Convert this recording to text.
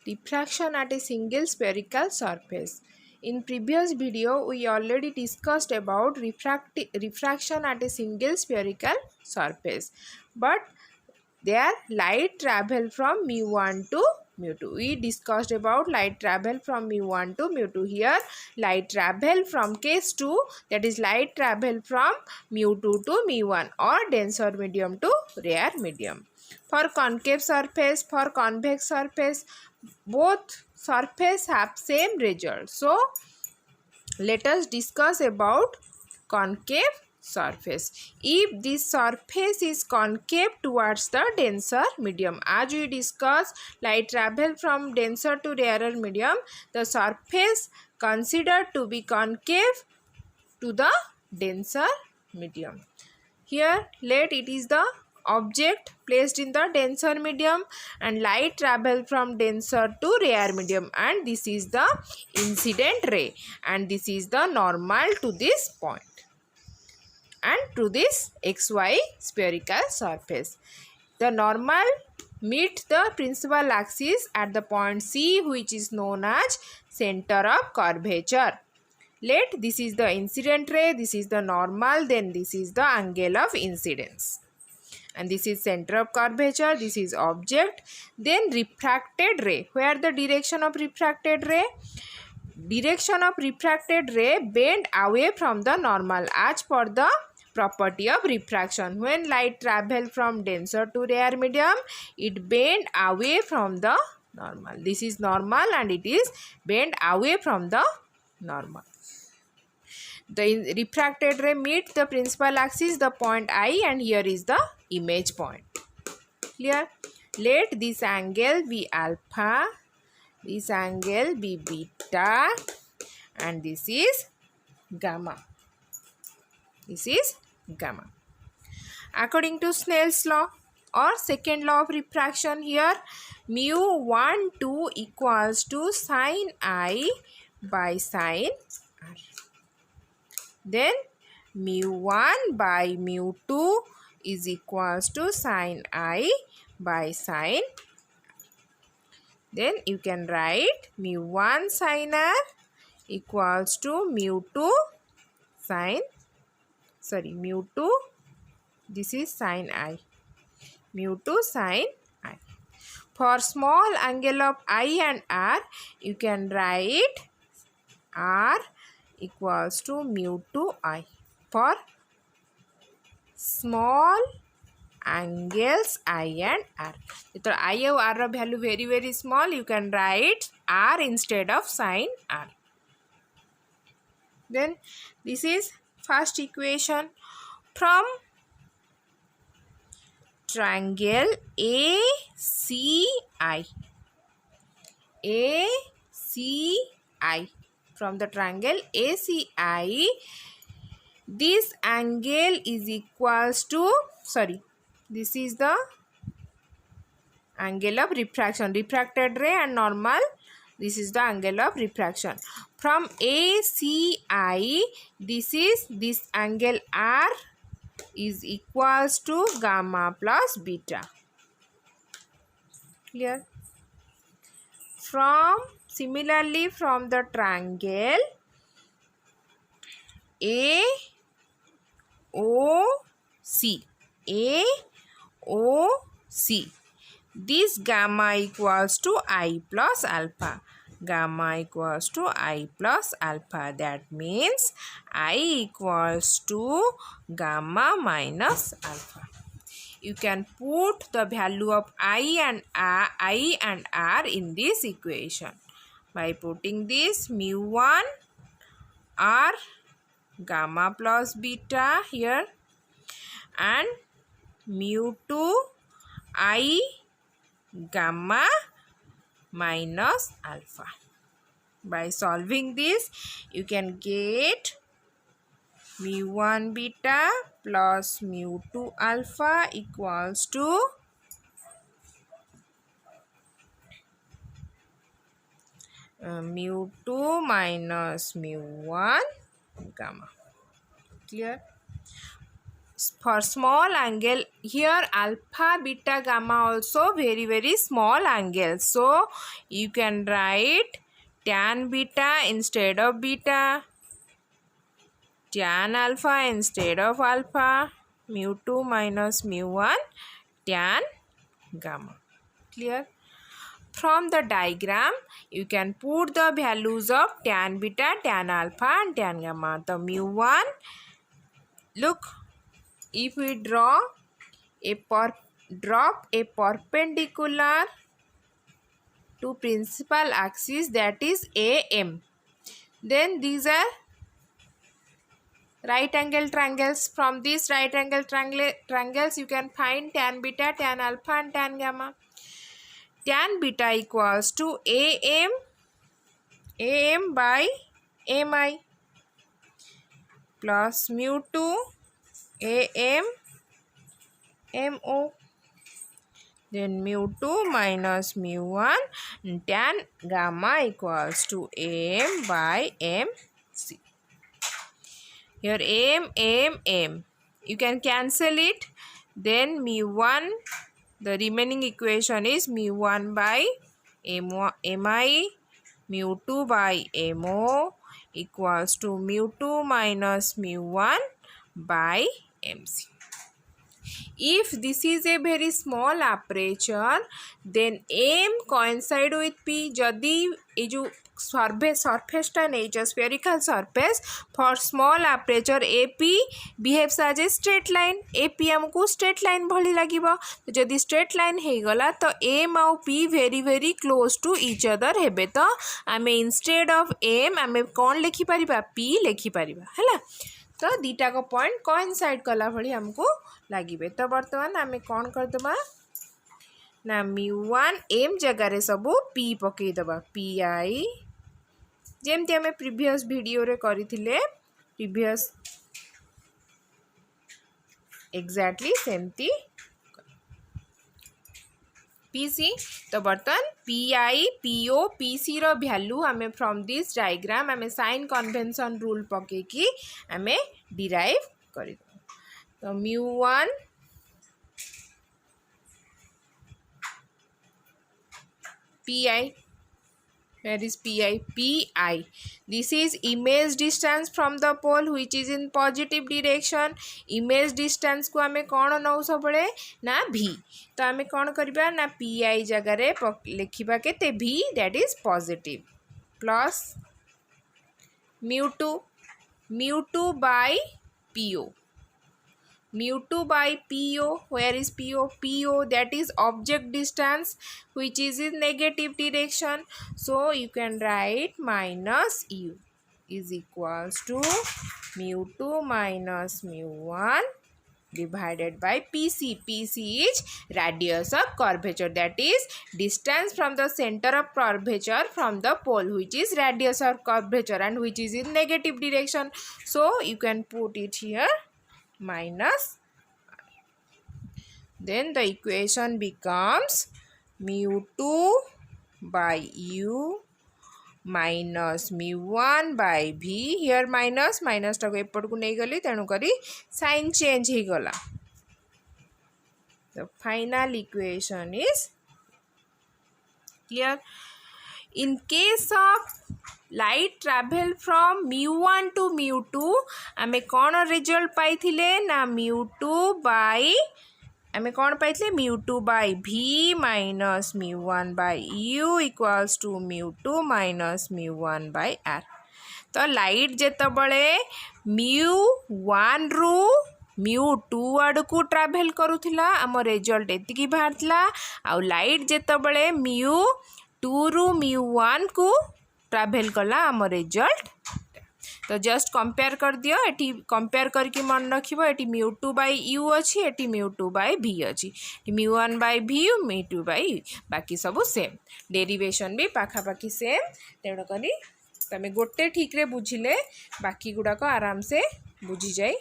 Diffraction at a single spherical surface. In previous video, we already discussed about refraction at a single spherical surface. But there light travel from mu1 to mu2. We discussed about light travel from mu1 to mu2. Here light travel from case 2, that is light travel from mu2 to mu1 or denser medium to rare medium. For concave surface, for convex surface, both surface have same result. So let us discuss about concave surface. If this surface is concave towards the denser medium, as we discussed, light travel from denser to rarer medium, the surface considered to be concave to the denser medium. Here let it is the object placed in the denser medium and light travel from denser to rare medium, and this is the incident ray, and this is the normal to this point and to this xy spherical surface. The normal meet the principal axis at the point C, which is known as center of curvature. Let this is the incident ray, this is the normal, then this is the angle of incidence. And this is center of curvature, this is object. Then refracted ray. Where the direction of refracted ray? Direction of refracted ray bend away from the normal as per the property of refraction. When light travel from denser to rare medium, it bend away from the normal. This is normal and it is bend away from the normal. The refracted ray meets the principal axis, the point I, and here is the image point. Clear? Let this angle be alpha, this angle be beta, and this is gamma. This is gamma. According to Snell's law or second law of refraction, here mu12 equals to sin I by sin R. Then mu1 by mu2 is equals to sin I by sin. Then you can write mu1 sin R equals to mu2 this is sin I, mu2 sin I. For small angle of I and R, you can write R equals to mu2 I. For small angles I and R. If I or R value very small, you can write R instead of sin R. Then this is first equation. From triangle ACI, from the triangle ACI, this angle is equals to, this is the angle of refraction, refracted ray and normal. This is the angle of refraction. From ACI, this angle R is equals to gamma plus beta. Clear? Similarly from the triangle AOC, this gamma equals to I plus alpha. Gamma equals to I plus alpha. That means I equals to gamma minus alpha. You can put the value of I and R in this equation by putting this mu1 R gamma plus beta here and mu2 I gamma minus alpha. By solving this, you can get mu1 beta plus mu2 alpha equals to mu2 minus mu1 gamma. Clear? For small angle here alpha, beta, gamma also very small angles. So you can write tan beta instead of beta, tan alpha instead of alpha, mu2 minus mu1, tan gamma. Clear? From the diagram, you can put the values of tan beta, tan alpha and tan gamma. The mu1, look, if we drop a perpendicular to principal axis, that is AM, then these are right angle triangles. From these right angle triangles you can find tan beta, tan alpha and tan gamma. Tan beta equals to AM by MI plus mu2 AM MO, then mu2 minus mu1, tan gamma equals to AM by MC. Here AM, you can cancel it, then mu1, the remaining equation is mu1 by MI, mu2 by MO equals to mu2 minus mu1 by MC. If this is a very small aperture, then M coincide with P. जदि ये जो surface टा नहीं spherical surface for small aperture AP behaves as a straight line. AP हमको straight line भली लगिबा. तो जदि straight line है गला तो M और P very close to each other हेबे. तो आमे instead of M आमे कौन लिखी परिबा? P लिखी परिबा हैला. तो दीटा को पॉइंट कोइंसाइड कला भली हमको लगे. तो बर्तमान आम कौन करदे ना mu1 M जगार सबू P पकईदबा. PI जेमती आम प्रीवियस वीडियो रे करथिले, प्रीवियस एग्जैक्टली सेमती PC. तो बर्तमान PI PO PC रो वैल्यू आमे फ्रॉम दिस डायग्राम आमे साइन कन्वेंशन रूल पकेकी आमे डिराइव करी. तो mu1 PI, where is PI? PI. This is image distance from the pole which is in positive direction. Image distance को आमे कौन नौ सबले ना V. तो आमे कौन करिबा ना PI जगह रे लिखिबा केते V, that is positive, plus mu2 by PO. mu2 by PO, where is PO? PO, that is object distance which is in negative direction. So you can write minus U is equals to mu2 minus mu1 divided by PC. PC is radius of curvature, that is distance from the center of curvature from the pole, which is radius of curvature and which is in negative direction. So you can put it here minus. Then the equation becomes mu2 by U minus mu1 by V. Here minus टाको एपट को नहीं गली, तेणु करी sign change ही गला. The final equation is clear. In case of light travel from mu1 to mu2 आमे कौन result पाई थिले ना mu2 by आमे कौन पाई थिले mu2 by V minus mu1 by U equals to mu2 minus mu1 by R. तो light जेतबले mu1 रू mu2 आड़ को ट्रावेल करूथिला आम रिजल्ट एतिकी बाहरला. आ लाइट जेतबले mu2 रू mu1 को ट्रावेल कला आम रिजल्ट. तो जस्ट कंपेयर कर दियो. एटी कंपेयर करके मन रखिबो. एटी mu2 by U अछि, एटी mu2 by V अछि, mu1 by V mu2 by U. बाकी सब सेम, डेरिवेशन भी पाखापाखी सेम. तेणु करी तमे गोटे ठीक रे बुझिले बाकी गुड़ाक आराम से बुझी जाए.